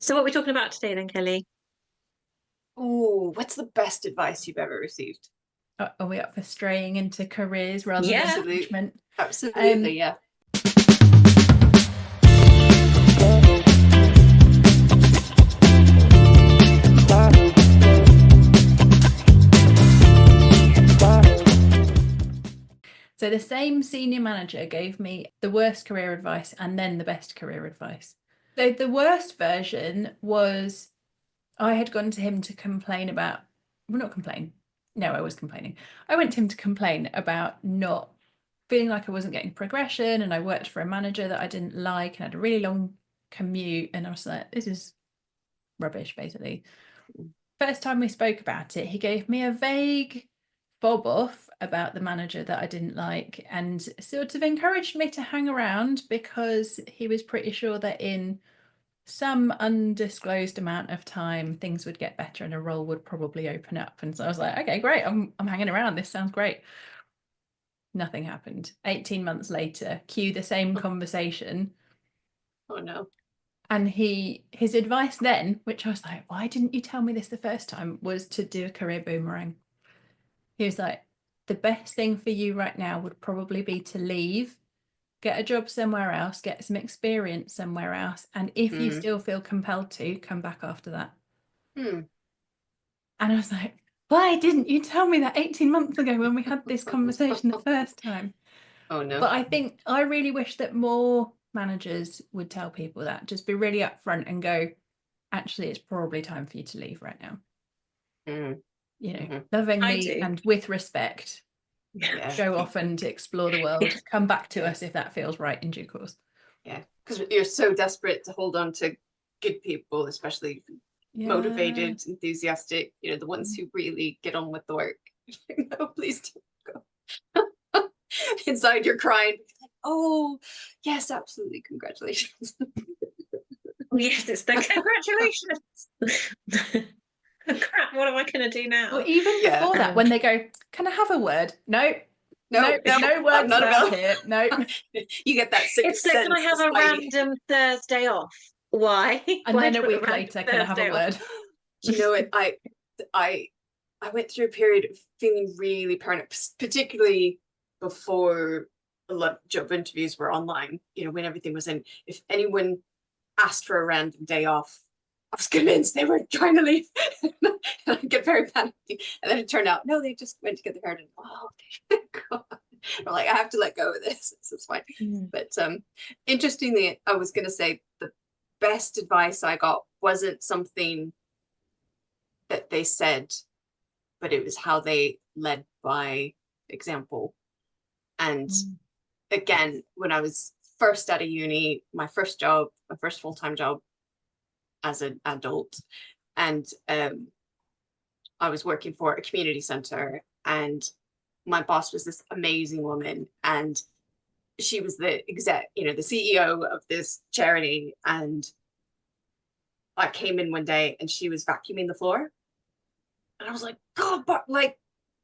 So what are we talking about today then, Kelly? Ooh, what's the best advice you've ever received? Are we up for straying into careers rather than Yeah. Absolutely. management? Absolutely, yeah. So the same senior manager gave me the worst career advice and then the best career advice. So the worst version was I had gone to him to complain about, well, not complain. No, I was complaining. I went to him to complain about not feeling like I wasn't getting progression, and I worked for a manager that I didn't like and had a really long commute. And I was like, this is rubbish, basically. First time we spoke about it, he gave me a vague fob off about the manager that I didn't like and sort of encouraged me to hang around because he was pretty sure that in some undisclosed amount of time things would get better and a role would probably open up. And so I was like, okay, great, I'm hanging around. This sounds great. Nothing happened. 18 months later, cue the same conversation. Oh no. And his advice then, which I was like, why didn't you tell me this the first time, was to do a career boomerang. He was like, the best thing for you right now would probably be to leave, get a job somewhere else, get some experience somewhere else. And if you still feel compelled to, come back after that. Hmm. And I was like, why didn't you tell me that 18 months ago when we had this conversation the first time? Oh no. But I think I really wish that more managers would tell people that. Just be really upfront and go, actually, it's probably time for you to leave right now. Mm. You know, Hmm. lovingly I do. and with respect. Yeah. Go off and explore the world. Come back to Yeah. us if that feels right in due course. Yeah. Because you're so desperate to hold on to good people, especially Yeah. motivated, enthusiastic, the ones who really get on with the work. No, please don't go. Inside you're crying. Like, oh, yes, absolutely. Congratulations. Yes, it's the congratulations. Crap, what am I going to do now? Or even Yeah. before that, when they go, can I have a word? No, No, no, no I'm words not allowed available. here. No. You get that sixth It's like, can I sense, have a random Thursday off? Why? And Why then do a you want week random later, can I have a Thursday off? word? Do you know it? I went through a period of feeling really paranoid, particularly before a lot of job interviews were online, when everything was in. If anyone asked for a random day off, I was convinced they were trying to leave. And I get very panicky. And then it turned out, no, they just went to get their hair done. Oh, thank God. I'm like, I have to let go of this. This is fine. But interestingly, I was going to say the best advice I got wasn't something that they said, but it was how they led by example. And again, when I was first out of uni, my first job, my first full-time job as an adult, and I was working for a community center, and my boss was this amazing woman, and she was the the CEO of this charity. And I came in one day and she was vacuuming the floor. And I was like, God, but like,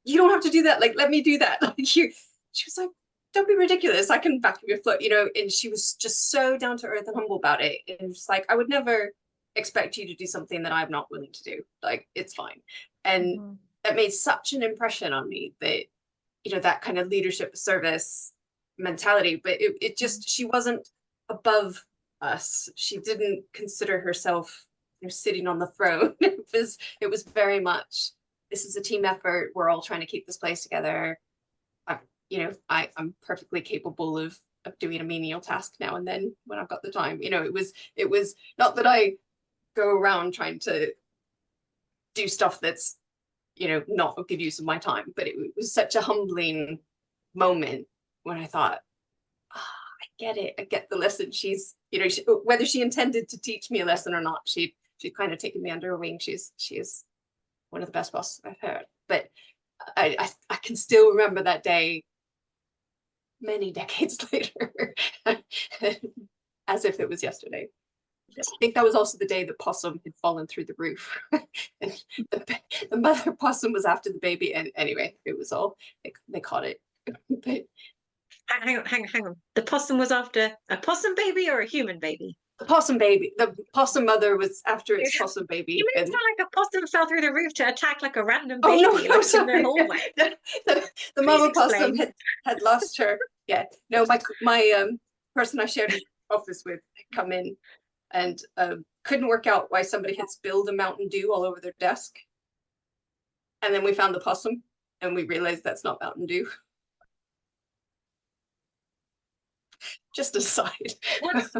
you don't have to do that. Like, let me do that. Like, she was like, don't be ridiculous. I can vacuum your floor, and she was just so down to earth and humble about it. And just like, I would never expect you to do something that I'm not willing to do. Like, it's fine. And that made such an impression on me that, that kind of leadership service mentality, but it just, she wasn't above us. She didn't consider herself sitting on the throne. It was very much, this is a team effort. We're all trying to keep this place together. I'm perfectly capable of doing a menial task now and then when I've got the time. It was not that I go around trying to do stuff that's not a good use of my time, but it was such a humbling moment when I thought, I get it. I get the lesson. She's, whether she intended to teach me a lesson or not, she'd kind of taken me under her wing. She is one of the best bosses I've heard. But I can still remember that day many decades later, as if it was yesterday. I think that was also the day the possum had fallen through the roof. And the mother possum was after the baby. And anyway, it was all, they caught it. But Hang on. The possum was after a possum baby or a human baby? The possum baby. The possum mother was after its You possum baby. You made it And sound like a possum fell through the roof to attack like a random oh baby, no, like in the sorry. hallway. The Please mama possum explain. had lost her. Yeah. No, my person I shared an office with had come in and couldn't work out why somebody had spilled a Mountain Dew all over their desk. And then we found the possum and we realized that's not Mountain Dew. Just a side. What's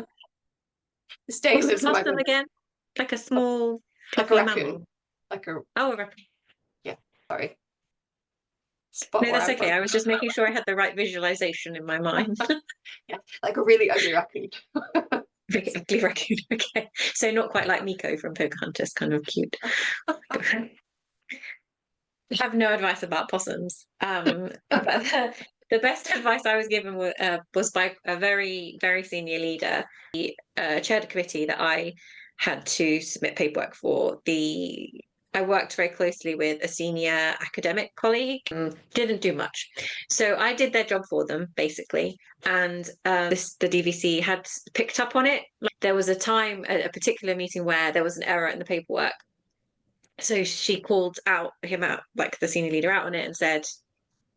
Stay what's the lives in my possum memory. again? Like a small, Like a fluffy raccoon. mammal. Like a Oh, a raccoon. sorry. Spot No, where that's I'm okay. from. I was just making sure I had the right visualization in my mind. Yeah, like a really ugly raccoon. Really ugly raccoon. Okay, so not quite like Miko from Pocahontas, kind of cute. I have no advice about possums. But the best advice I was given was by a very, very senior leader. He chaired a committee that I had to submit paperwork for. I worked very closely with a senior academic colleague. Didn't do much, so I did their job for them basically. And the DVC had picked up on it. There was a time, a particular meeting where there was an error in the paperwork. So she called him out, like the senior leader out on it and said,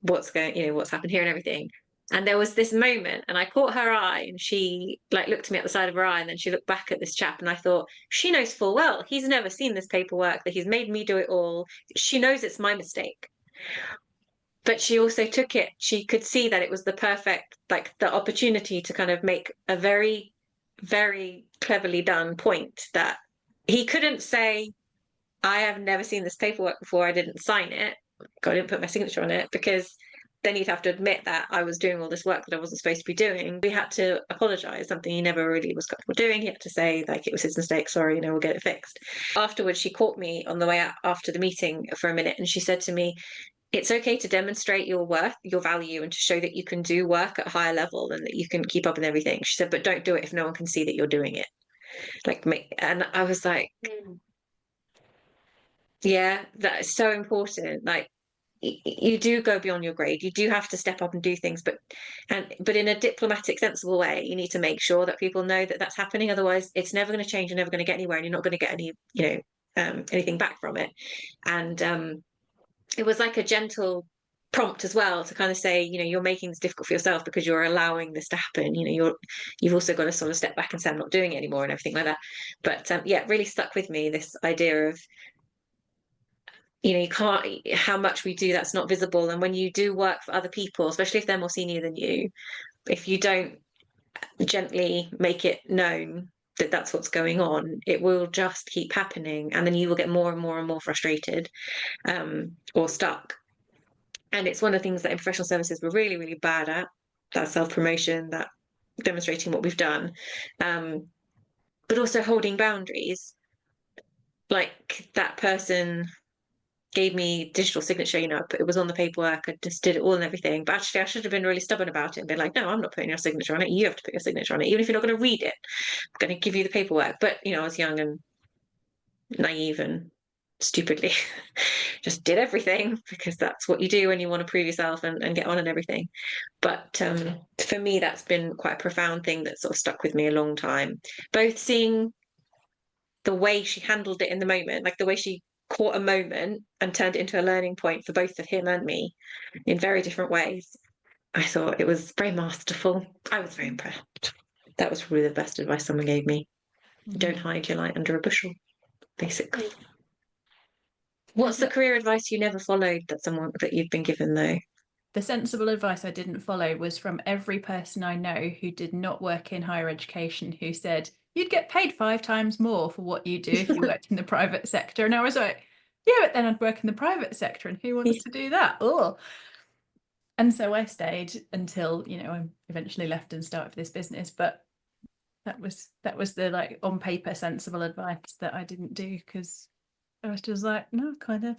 what's happened here and everything. And there was this moment and I caught her eye and she like looked at me at the side of her eye and then she looked back at this chap and I thought, she knows full well he's never seen this paperwork, that he's made me do it all. She knows it's my mistake. But she also took it, she could see that it was the perfect, like the opportunity to kind of make a very, very cleverly done point that he couldn't say, I have never seen this paperwork before, I didn't sign it, I didn't put my signature on it, because then you'd have to admit that I was doing all this work that I wasn't supposed to be doing. We had to apologize, something he never really was comfortable doing. He had to say, like, it was his mistake, sorry, we'll get it fixed. Afterwards, she caught me on the way out after the meeting for a minute and she said to me, it's okay to demonstrate your worth, your value, and to show that you can do work at a higher level and that you can keep up with everything. She said, but don't do it if no one can see that you're doing it. And I was like, yeah, that is so important. Like, you do go beyond your grade. You do have to step up and do things, but in a diplomatic, sensible way. You need to make sure that people know that that's happening. Otherwise, it's never going to change. You're never going to get anywhere, and you're not going to get any, anything back from it. And it was like a gentle prompt as well to kind of say, you're making this difficult for yourself because you're allowing this to happen. You've also got to sort of step back and say, I'm not doing it anymore and everything like that. But yeah, it really stuck with me, this idea of, you can't, how much we do that's not visible. And when you do work for other people, especially if they're more senior than you, if you don't gently make it known that that's what's going on, it will just keep happening. And then you will get more and more and more frustrated, or stuck. And it's one of the things that in professional services we're really, really bad at, that self-promotion, that demonstrating what we've done, but also holding boundaries. Like, that person gave me digital signature, it was on the paperwork, I just did it all and everything. But actually I should have been really stubborn about it and been like, no, I'm not putting your signature on it. You have to put your signature on it. Even if you're not going to read it, I'm going to give you the paperwork. But, I was young and naive and stupidly just did everything because that's what you do when you want to prove yourself and get on and everything. But for me, that's been quite a profound thing that sort of stuck with me a long time. Both seeing the way she handled it in the moment, like the way she caught a moment and turned it into a learning point for both of him and me in very different ways. I thought it was very masterful. I was very impressed. That was probably the best advice someone gave me. Don't hide your light under a bushel, basically. What's the career advice you never followed that you've been given, though? The sensible advice I didn't follow was from every person I know who did not work in higher education, who said, you'd get paid 5 times more for what you do if you worked in the private sector. And I was like, yeah, but then I'd work in the private sector and who wants to do that? Oh. And so I stayed until, I eventually left and started this business. But that was the, like, on paper sensible advice that I didn't do, because I was just like, no, kind of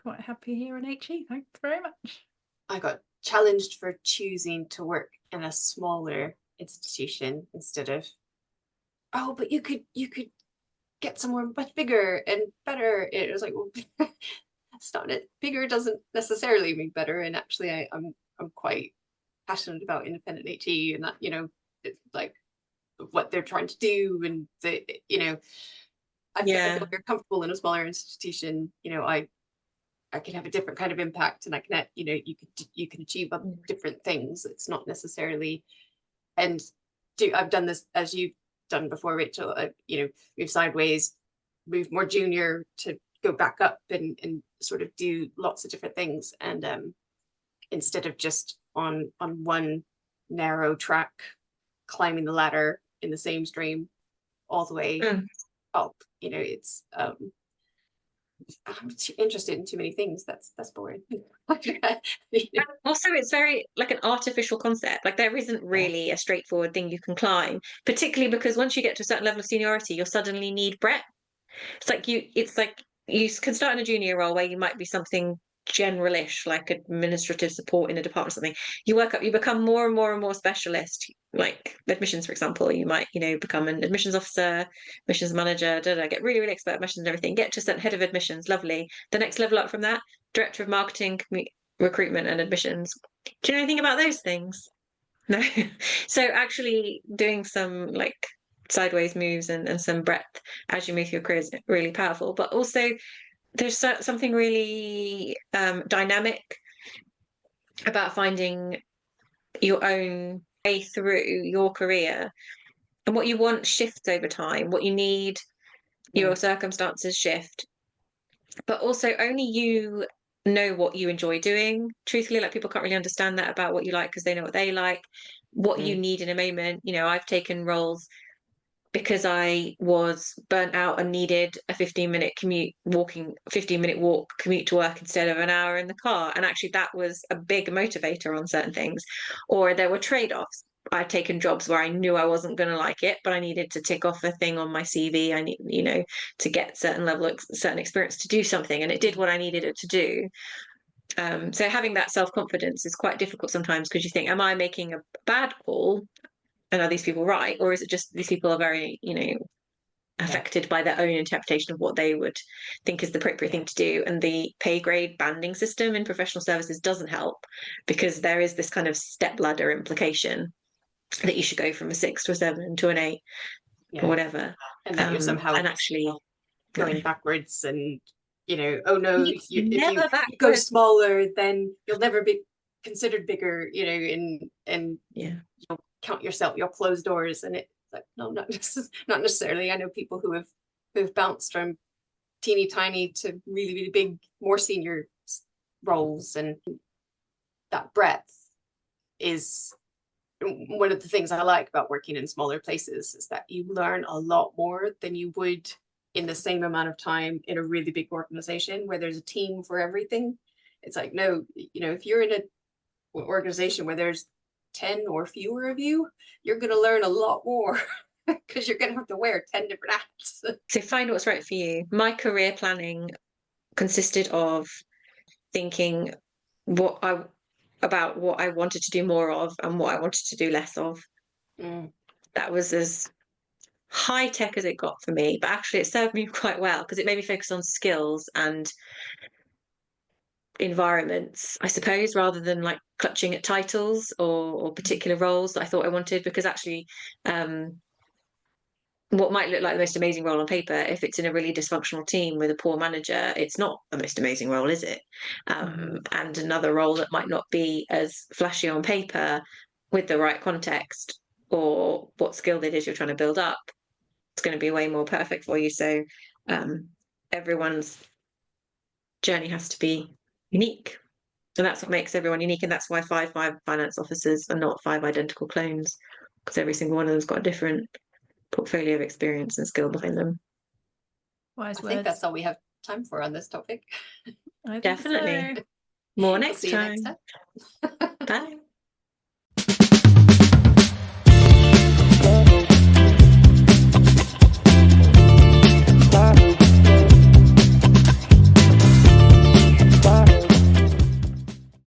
quite happy here in HE. Thanks very much. I got challenged for choosing to work in a smaller institution instead of, oh, but you could get somewhere much bigger and better. It was like, well, that's not it. Bigger doesn't necessarily mean better. And actually, I'm quite passionate about independent HE, and that, it's like what they're trying to do, and the, you know, I feel very comfortable in a smaller institution. You know, I can have a different kind of impact, and I can, you know, you can achieve different things. It's not necessarily, and I've done this as you've done before, Rachel. You know, move sideways, move more junior to go back up, and sort of do lots of different things, and instead of just on one narrow track, climbing the ladder in the same stream all the way up. You know, it's I'm too interested in too many things. That's boring. You know? Also, it's very like an artificial concept. Like there isn't really a straightforward thing you can climb, particularly because once you get to a certain level of seniority, you'll suddenly need breadth. It's like you can start in a junior role where you might be something generalish, like administrative support in a department or something. You work up, you become more and more and more specialist, like admissions, for example. You might, you know, become an admissions officer, admissions manager, get really, really expert at admissions and everything, get to a certain head of admissions, lovely. The next level up from that, director of marketing, recruitment and admissions. Do you know anything about those things? No. So actually doing some like sideways moves and some breadth as you move through your career is really powerful. But also there's something really dynamic about finding your own way through your career, and what you want shifts over time, what you need, your circumstances shift, but also only you know what you enjoy doing. Truthfully, like people can't really understand that about what you like because they know what they like, what you need in a moment. You know, I've taken roles because I was burnt out and needed a 15-minute walk commute to work instead of an hour in the car. And actually that was a big motivator on certain things. Or there were trade-offs. I'd taken jobs where I knew I wasn't going to like it, but I needed to tick off a thing on my CV. I need, you know, to get certain experience to do something, and it did what I needed it to do. So having that self-confidence is quite difficult sometimes because you think, am I making a bad call? And are these people right? Or is it just these people are very, you know, affected by their own interpretation of what they would think is the appropriate thing to do? And the pay grade banding system in professional services doesn't help because there is this kind of step ladder implication that you should go from a 6 to a 7 to an 8 or whatever. And that you're somehow and actually going backwards, and you know, oh no, if you backwards. go smaller, then you'll never be considered bigger, you know, and you'll count yourself, you'll close doors, and it's like, no, not necessarily. I know people who've bounced from teeny tiny to really, really big, more senior roles, and that breadth is one of the things I like about working in smaller places, is that you learn a lot more than you would in the same amount of time in a really big organization where there's a team for everything. It's like, no, you know, if you're in an organization where there's 10 or fewer of you, you're going to learn a lot more because you're going to have to wear 10 different hats. So find what's right for you. My career planning consisted of thinking about what I wanted to do more of and what I wanted to do less of. That was as high tech as it got for me, but actually it served me quite well because it made me focus on skills and environments, I suppose, rather than like clutching at titles or particular roles that I thought I wanted. Because actually what might look like the most amazing role on paper, if it's in a really dysfunctional team with a poor manager, it's not the most amazing role, is it? And another role that might not be as flashy on paper, with the right context or what skill it is you're trying to build up, it's going to be way more perfect for you. So everyone's journey has to be unique, and that's what makes everyone unique. And that's why five finance officers are not 5 identical clones, because every single one of them's got a different portfolio of experience and skill behind them. Wise I words. think that's all we have time for on this topic. I think Definitely. so. More next See time. you next time. Bye.